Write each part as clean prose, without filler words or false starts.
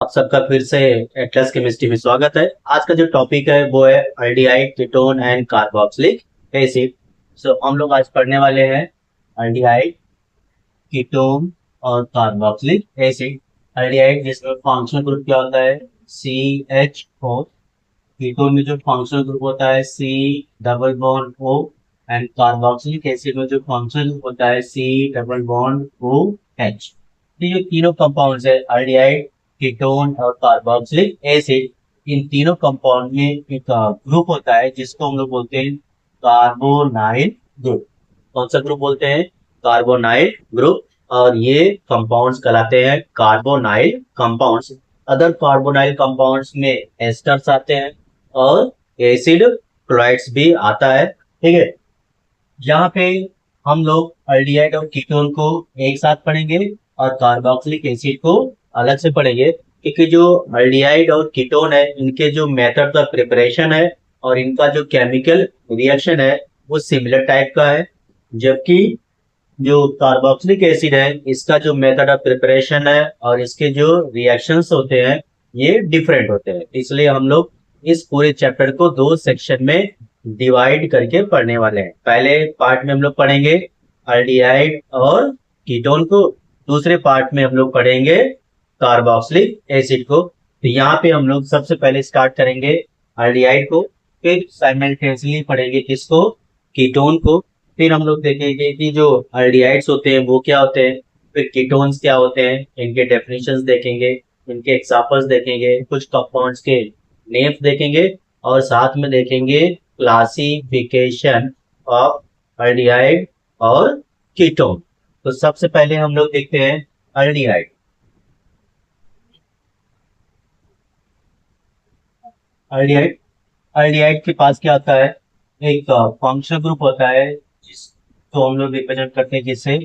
आप सबका फिर से एटलस केमिस्ट्री में स्वागत है। आज का जो टॉपिक है वो है aldehyde, ketone and carboxylic acid. So हम लोग आज पढ़ने वाले हैं अल्डिहाइड, कीटोन और कार्बोक्सिलिक एसिड। अल्डिहाइड जिसमें फंक्शनल ग्रुप क्या होता है CH4। कीटोन में जो फंक्शनल ग्रुप होता है C double bond O। And carboxylic acid में जो फंक्शनल ग्रुप होता है C डबल बॉन्ड OH। ये जो तीनों कंपाउंड्स है अल्डिहाइड, कीटोन और कार्बोक्सिलिक एसिड, इन तीनों कंपाउंड में एक ग्रुप होता है जिसको हम लोग बोलते हैं कार्बोनाइल ग्रुप। कौन सा ग्रुप बोलते हैं? Carbonyl group. और ये कंपाउंड्स कहलाते हैं carbonyl compounds. Other carbonyl compounds में एस्टर्स आते हैं और एसिड क्लोराइड्स भी आता है। ठीक है, यहाँ पे हम लोग अल्डिहाइड और कीटोन को एक साथ पढ़ेंगे और कार्बोक्सिलिक एसिड को अलग से पढ़ेंगे, क्योंकि जो अल्डिहाइड और कीटोन है इनके जो मेथड का प्रिपरेशन है और इनका जो केमिकल रिएक्शन है वो सिमिलर टाइप का है। जबकि जो कार्बोक्सिलिक एसिड है इसका जो मेथड ऑफ प्रिपरेशन है और इसके जो रिएक्शंस होते हैं ये डिफरेंट होते हैं। इसलिए हम लोग इस पूरे चैप्टर को दो सेक्शन में डिवाइड करके पढ़ने वाले हैं। पहले पार्ट में हम लोग पढ़ेंगे अल्डिहाइड और कीटोन को, दूसरे पार्ट में हम लोग पढ़ेंगे कार्बोक्सिलिक एसिड को। तो यहाँ पे हम लोग सबसे पहले स्टार्ट करेंगे अल्डिहाइड को, फिर साइमल्टेनियसली पढ़ेंगे किसको? कीटोन को। फिर हम लोग देखेंगे कि जो अल्डिहाइड्स होते हैं वो क्या होते हैं, फिर कीटोन्स क्या होते हैं, इनके डेफिनेशंस देखेंगे, इनके एग्जांपल्स देखेंगे, कुछ कंपाउंड्स के नेम्स देखेंगे और साथ में देखेंगे क्लासिफिकेशन ऑफ अल्डिहाइड और कीटोन। तो सबसे पहले हम लोग देखते हैं अल्डिहाइड। अल्डिहाइड अल्डिहाइड के पास क्या आता है? एक फंक्शनल ग्रुप होता है जिसको हम लोग रिप्रेजेंट करते हैं किससे?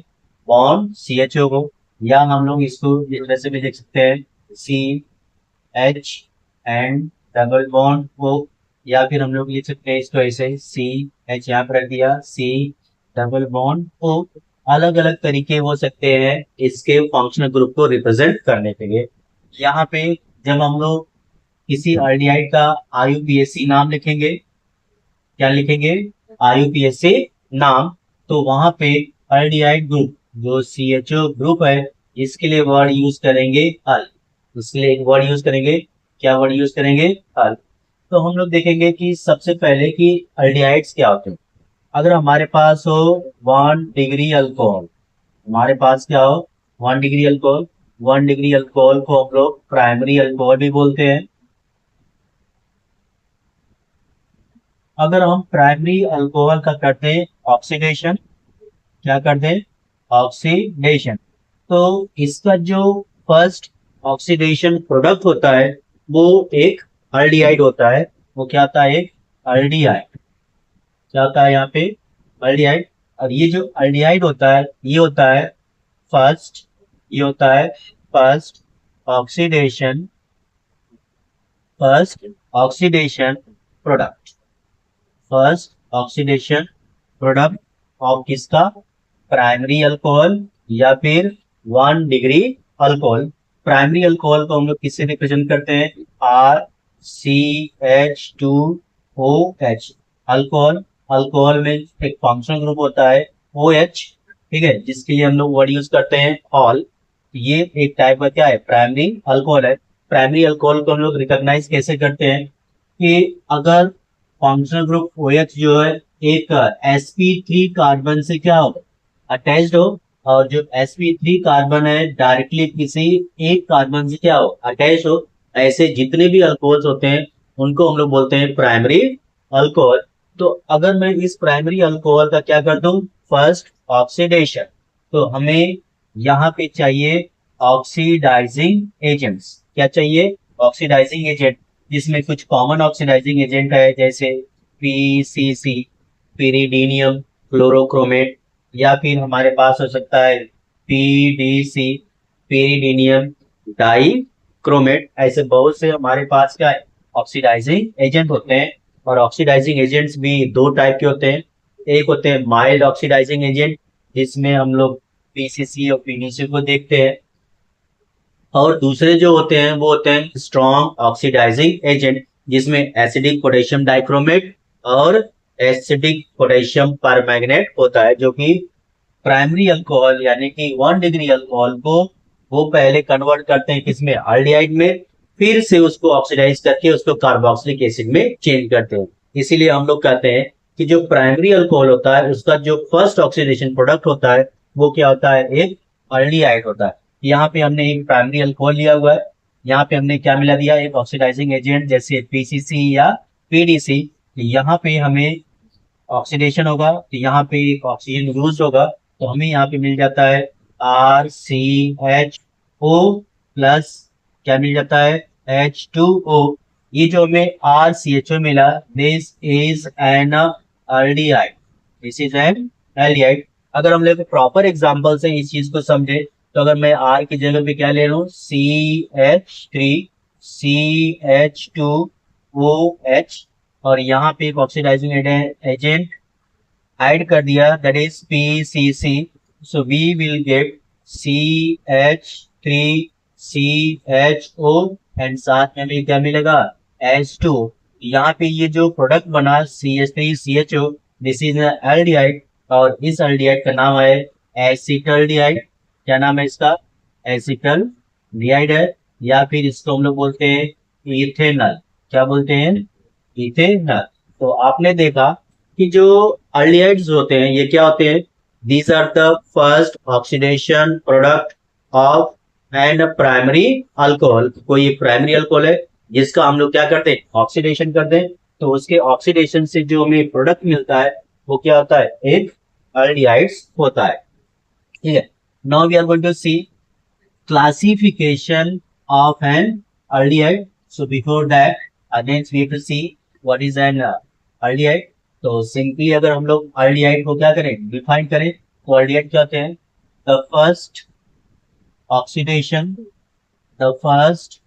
बॉन्ड CHO को, या हम लोग इसको इस तरह से भी देख सकते हैं CH and double bond O। या फिर हम लोग लिख सकते हैं इसको ऐसे CH यहाँ पर रख दिया, C डबल बॉन्ड O। अलग अलग तरीके हो सकते हैं इसके फंक्शनल ग्रुप को रिप्रेजेंट करने के लिए। यहाँ पे जब हम लोग किसी अल्डिहाइड का IUPAC नाम लिखेंगे, क्या लिखेंगे? IUPAC नाम। तो वहां पे अल्डिहाइड ग्रुप जो CHO ग्रुप है इसके लिए वर्ड यूज करेंगे अल। इसके लिए एक वर्ड यूज करेंगे, क्या वर्ड यूज करेंगे? अल। तो हम लोग देखेंगे कि सबसे पहले कि अल्डिहाइड्स क्या होते हैं। अगर हमारे पास हो 1 डिग्री अल्कोहल, हमारे पास क्या हो 1 डिग्री अल्कोहल, 1 डिग्री अल्कोहल को हम लोग प्राइमरी अल्कोहल भी बोलते हैं। अगर हम प्राइमरी अल्कोहल का करते हैं ऑक्सीडेशन, क्या करते हैं? ऑक्सीडेशन। तो इसका जो फर्स्ट ऑक्सीडेशन प्रोडक्ट होता है वो एक अल्डिहाइड होता है। वो क्या होता है? एक अल्डिहाइड। क्या होता है यहाँ पे? अल्डिहाइड। और ये जो अल्डिहाइड होता है ये होता है फर्स्ट, ये होता है first oxidation, first oxidation product, first oxidation product of किसका? प्राइमरी अल्कोहल या फिर 1 डिग्री अल्कोहल। प्राइमरी अल्कोहल को हम लोग किससे रिप्रेजेंट करते हैं? RCH2OH। अल्कोहल, अल्कोहल में एक फंक्शनल ग्रुप होता है OH, ठीक है, जिसके लिए हम लोग वर्ड यूज करते हैं ऑल। ये एक टाइप का क्या है? प्राइमरी अल्कोहल है। प्राइमरी अल्कोहल को हम लोग रिकॉग्नाइज कैसे करते हैं कि अगर फंक्शनल ग्रुप OH जो है एक sp3 कार्बन से क्या हो? अटैच्ड हो, और जो sp3 कार्बन है डायरेक्टली किसी एक कार्बन से क्या हो? अटैच हो। ऐसे जितने भी अल्कोहल्स होते हैं उनको हम लोग बोलते हैं प्राइमरी अल्कोहल। तो अगर मैं इस प्राइमरी अल्कोहल का क्या कर दूं? फर्स्ट ऑक्सीडेशन, तो हमें यहाँ पे चाहिए ऑक्सीडाइजिंग एजेंट्स। क्या चाहिए? ऑक्सीडाइजिंग एजेंट, जिसमें कुछ कॉमन ऑक्सीडाइजिंग एजेंट है जैसे PCC, पिरिडीनियम क्लोरोक्रोमेट, या फिर हमारे पास हो सकता है PDC, पिरिडीनियम डाई क्रोमेट। ऐसे बहुत से हमारे पास क्या है? ऑक्सीडाइजिंग एजेंट होते हैं। और ऑक्सीडाइजिंग एजेंट्स भी दो टाइप के होते हैं। एक होते हैं माइल्ड ऑक्सीडाइजिंग एजेंट, जिसमें हम लोग PCC और PDC को देखते हैं। और दूसरे जो होते हैं वो होते हैं स्ट्रॉन्ग ऑक्सीडाइजिंग एजेंट, जिसमें एसिडिक पोटेशियम डाइक्रोमेट और एसिडिक पोटेशियम परमैंगनेट होता है, जो कि प्राइमरी अल्कोहल यानी कि 1 डिग्री अल्कोहल को वो पहले कन्वर्ट करते हैं किसमें, एल्डिहाइड में, फिर से उसको ऑक्सीडाइज करके उसको कार्बोक्सिलिक एसिड में चेंज करते हैं। इसीलिए हम लोग कहते हैं कि जो प्राइमरी अल्कोहल होता है उसका जो फर्स्ट ऑक्सीडेशन प्रोडक्ट होता है वो क्या होता है, एक एल्डिहाइड होता है। यहाँ पे हमने एक प्राइमरी अल्कोहल लिया हुआ है, यहाँ पे हमने क्या मिला दिया, एक ऑक्सीडाइजिंग एजेंट जैसे पीसीसी या पीडीसी। यहाँ पे हमें ऑक्सीडेशन होगा तो यहाँ पे एक ऑक्सीजन यूज होगा, तो हमें यहाँ पे मिल जाता है RCHO प्लस क्या मिल जाता है, H2O। ये जो हमें RCHO मिला, this is an aldehyde, this is an aldehyde. अगर हम लोग प्रॉपर एग्जांपल से इस चीज को समझे तो अगर मैं R की जगह पे क्या ले रहा हूँ, CH3CH2OH, और यहाँ पे एक ऑक्सीडाइजिंग एजेंट ऐड कर दिया, that is PCC, so we will get CH3CHO and साथ में भी क्या मिलेगा, H2। यहाँ पे ये जो प्रोडक्ट बना CH3CHO, दिस इज एल्डिहाइड, और इस एल्डिहाइड का नाम है एसिटल्डिहाइड। क्या नाम है इसका, एसिटल्डिहाइड है, या फिर इसको हम लोग बोलते हैं इथेनॉल। क्या बोलते हैं, इथेनॉल। तो आपने देखा कि जो एल्डिहाइड्स होते हैं ये क्या होते हैं, these are the first oxidation product of and primary alcohol. कोई प्राइमरी अल्कोहल है जिसका हम लोग क्या करते हैं, ऑक्सीडेशन करते हैं, तो उसके ऑक्सीडेशन से जो हमें प्रोडक्ट मिलता है वो क्या होता है, एक एल्डिहाइड्स होता है। ठीक है, now we are going to see classification of an aldehyde. So before that, then we have to see what is an aldehyde. तो सिंपली अगर हम लोग aldehyde को क्या करें, डिफाइन करें, तो aldehyde क्या होते हैं, the first oxidation product,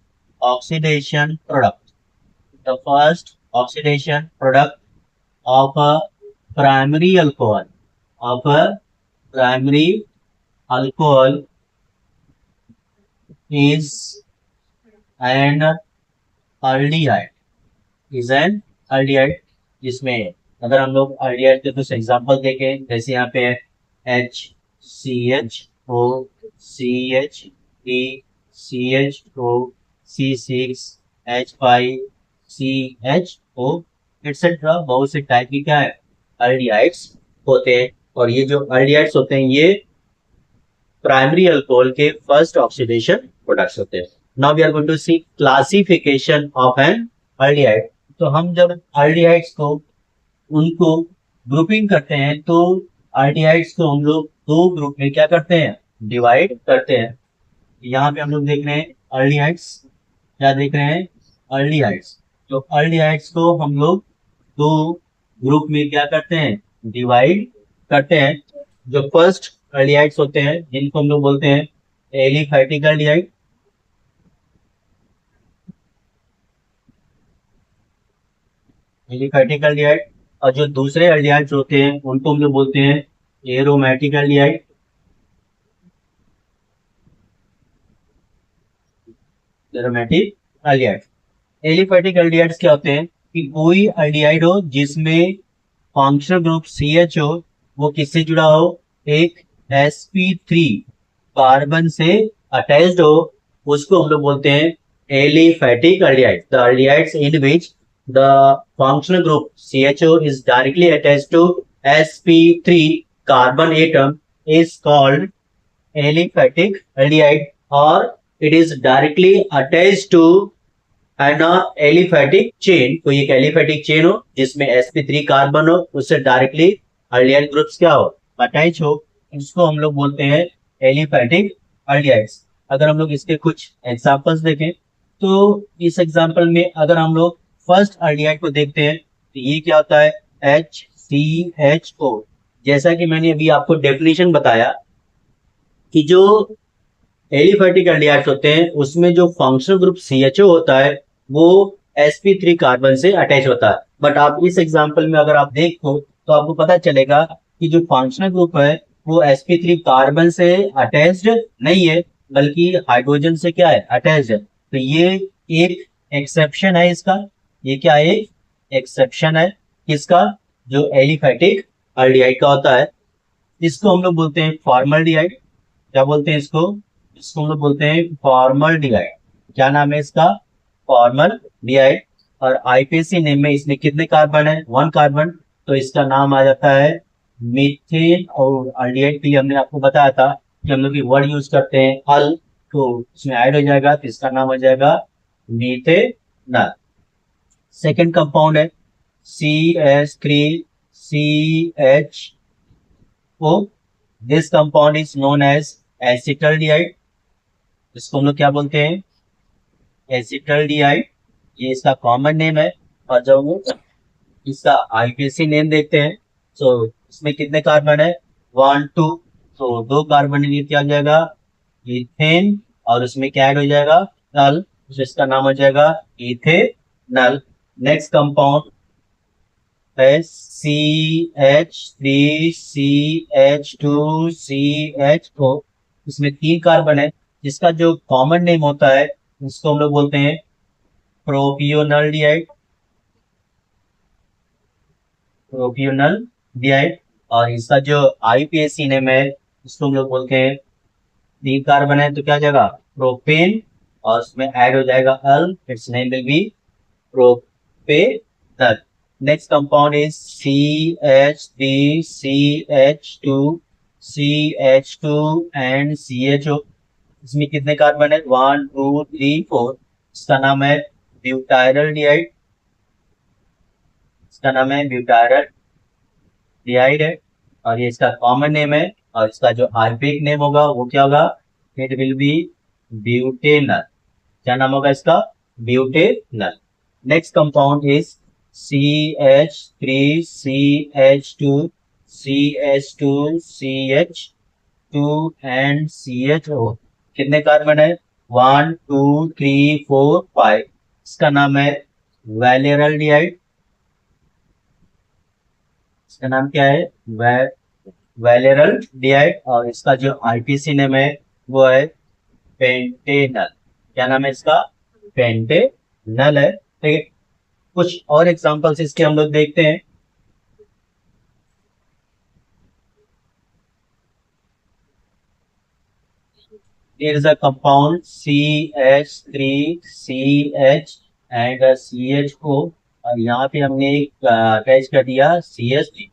the first oxidation product of a primary alcohol is an aldehyde, जिसमें अगर हम लोग aldehyde के कुछ एग्जांपल देखें, जैसे यहाँ पे HCHO, CH3, CHO, C6H5, CHO etc. बहुत से टाइप की क्या है, एल्डिहाइड्स होते हैं। और ये जो एल्डिहाइड्स होते हैं ये प्राइमरी अल्कोहल के फर्स्ट ऑक्सीडेशन प्रोडक्ट्स होते हैं। Now we are going to see classification of an aldehyde. तो हम जब एल्डिहाइड्स को उनको ग्रुपिंग करते हैं तो एल्डिहाइड्स को हम लोग दो ग्रुप में क्या करते हैं, डिवाइड करते हैं। यहाँ पे हम लोग देख रहे हैं एल्डिहाइड्स, क्या देख रहे हैं, एल्डिहाइड्स। तो एल्डिहाइड्स को हम लोग दो ग्रुप में क्या करते हैं, डिवाइड करते हैं। जो फर्स्ट एल्डिहाइड्स होते हैं जिनको हम लोग बोलते हैं एलिफैटिक एल्डिहाइड, और जो दूसरे एल्डिहाइड्स होते हैं उनको हम लोग बोलते हैं aromatic aldehyde. Aromatic aldehyde, aliphatic aldehydes क्या होते हैं कि कोई एल्डिहाइड हो जिसमें फंक्शनल ग्रुप CH हो, वो किससे जुड़ा हो, एक sp3 कार्बन से अटैच्ड हो, उसको हम लोग बोलते हैं aliphatic aldehyde. The aldehydes in which the functional group CHO is directly attached to sp3 carbon atom is called aliphatic aldehyde, or it is directly attached to an aliphatic chain। कोई एक aliphatic chain हो जिसमें sp3 carbon हो, उससे directly aldehyde groups क्या हो, attach हो, इसको हम लोग बोलते हैं एलिफैटिक एल्डिहाइड्स। अगर हम लोग इसके कुछ एग्जांपल्स देखें तो इस एग्जांपल में अगर हम लोग फर्स्ट एल्डिहाइड को देखते हैं तो ये क्या होता है, HCHO। जैसा कि मैंने अभी आपको डेफिनेशन बताया कि जो एलिफैटिक एल्डिहाइड्स होते हैं उसमें जो फंक्शनल ग्रुप CHO होता है वो sp3 कार्बन से अटैच होता है। बट आप इस एग्जांपल में अगर आप देखो तो आपको पता चलेगा कि जो फंक्शनल ग्रुप है वो sp3 कार्बन से अटैच्ड नहीं है, बल्कि हाइड्रोजन से क्या है, अटैच है। तो ये एक एक्सेप्शन है इसका। ये क्या है, एक्सेप्शन है किसका, जो एलिफैटिक एल्डिहाइड का होता है। इसको हम लोग बोलते हैं फॉर्मल्डिहाइड। क्या बोलते हैं इसको, इसको हम लोग बोलते हैं फॉर्मल्डिहाइड। क्या नाम है इसका, फॉर्मल्डिहाइड। और आईपीसी नेम में इसमें कितने कार्बन है, 1 कार्बन। तो इसका नाम आ जाता है मीथेन। और एल्डिहाइड के लिए हमने आपको बताया था कि हम लोग वर्ड यूज करते हैं अल, तो इसमें ऐड हो जाएगा, तो इसका नाम हो जाएगा मीथेनॉल। सेकेंड कंपाउंड है CH3CHO। This compound is known as acetaldehyde. इसको हम लोग क्या बोलते हैं, एसिटल्डिहाइड। ये इसका कॉमन नेम है। और जब वो इसका आईपीसी नेम देखते हैं, तो इसमें कितने कार्बन है, 1 2। तो 2 कार्बन ये क्या हो जाएगा, इथेन। और उसमें क्या ऐड हो जाएगा, नल, जिसका नाम हो जाएगा इथेनल। नेक्स्ट कंपाउंड है CH3CH2CHO। इसमें 3 कार्बन है, जिसका जो कॉमन नेम होता है उसको हम लोग बोलते हैं प्रोपियोनल्डिहाइड। प्रोपियोनल्डिहाइड। और इसका जो आईपीएसी नेम है उसको हम लोग बोलते हैं, 3 कार्बन है तो क्या हो जाएगा, प्रोपेन। और उसमें ऐड हो जाएगा al, its name will be propanal. Next compound is CH3CH2CH2 and CHO। इसमें कितने कार्बन है, 1 2 3 4। इसका नाम है ब्यूटाइरल्डिहाइड। इसका नाम है ब्यूटाइरल्डिहाइड है। और ये इसका कॉमन नेम है। और इसका जो आरपीक नेम होगा वो क्या होगा, इट विल बी ब्यूटेनल। क्या नाम होगा इसका, butanal. Next compound is CH3CH2CH2CH2 and CHO। कितने कार्बन है, 1 2 3 4 5। इसका नाम है वैलेरल्डिहाइड। इसका नाम क्या है, वैलेरल्डिहाइड। और इसका जो आईपीसी नेम है वो है पेंटेनल। क्या नाम है इसका, पेंटेनल है। ठीक है, कुछ और एग्जांपल्स इसके हम लोग देखते हैं। Here is a compound CH3CH and CHO। और यहाँ पे हमने एक अटैच कर दिया CH3।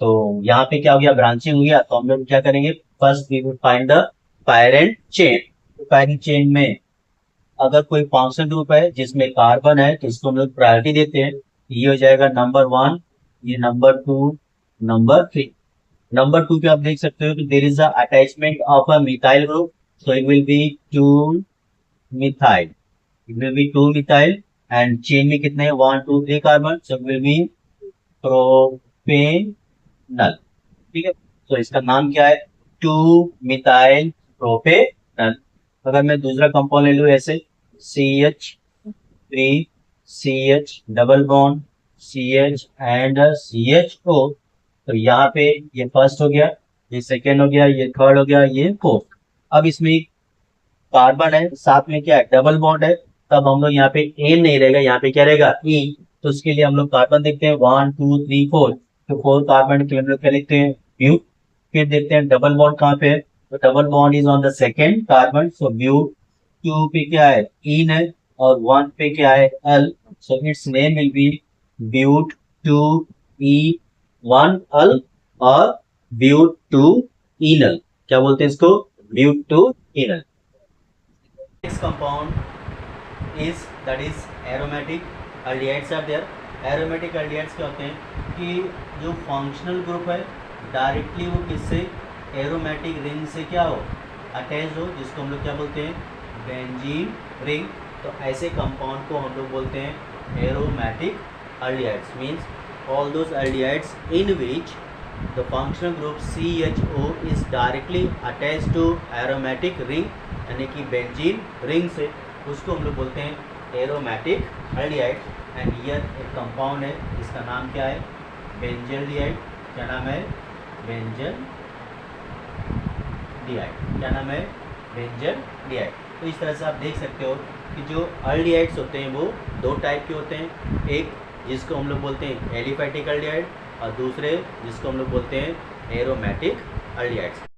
तो यहाँ पे क्या हो गया, ब्रांचिंग हो गया। तो हम लोग क्या करेंगे, first we will find the parent chain. Parent chain में अगर कोई फंक्शन ग्रुप है जिसमें कार्बन है तो इसको हम लोग प्रायोरिटी देते हैं। ये हो जाएगा नंबर 1, ये नंबर 2, नंबर 3। नंबर 2 पे आप देख सकते हो कि there is attachment of a methyl group, so it will be 2 methyl। It will be 2 methyl। and chain में कितने हैं, 1 2 3 carbon, so it will be propanal. ठीक है, तो इसका नाम क्या है, 2 मिथाइल प्रोपेनल। अगर मैं दूसरा कंपाउंड ले लूं ऐसे, CH3CH double bond CH and CHO। तो यहाँ पे ये फर्स्ट हो गया, ये सेकेंड हो गया, ये थर्ड हो गया, ये फोर्थ। अब इसमें कार्बन है, साथ में क्या है, डबल बॉन्ड है। तब हम लोग यहाँ पे एन नहीं रहेगा, यहाँ पे क्या रहेगा, ई। तो उसके लिए हम लोग कार्बन देखते हैं 1 2 3 4। तो 4 कार्बन के लिए हम लोग क्या लिखते हैं, ब्यूट। फिर देखते हैं डबल बॉन्ड कहाँ पे है, तो double bond is on the second carbon, so but. 2 पे क्या है, इन है। और 1 पे क्या है, al. So it's name will be but 2E1L और ब्यूट 2 इनल। क्या बोलते हैं इसको, ब्यूट 2 इनल। Next compound is that is aromatic aldehydes are there। aromatic aldehydes क्या होते हैं कि जो फंक्शनल ग्रुप है डायरेक्टली वो किससे, एरोमेटिक रिंग से क्या हो, अटैच हो, जिसको हम लोग क्या बोलते हैं, बेंजीन रिंग। तो ऐसे कंपाउंड को हम लोग बोलते हैं aromatic aldehydes। Means all those aldehydes in which the functional group CHO is directly attached to aromatic ring, यानी कि बेंजीन रिंग से, उसको हम लोग बोलते हैं एरोमेटिक एल्डिहाइड। एंड हियर एक कंपाउंड है जिसका नाम क्या है, बेंजल्डिहाइड। क्या नाम है, बेंजल्डिहाइड। क्या नाम है, बेंजल डिहाइड। तो इस तरह से आप देख सकते हो कि जो अल्डिहाइड्स होते हैं वो दो टाइप के होते हैं, एक जिसको हम लोग बोलते हैं एलिफैटिक अल्डिहाइड और दूसरे जिसको हम लोग बोलते हैं एरोमेटिक अल्डिहाइड्स।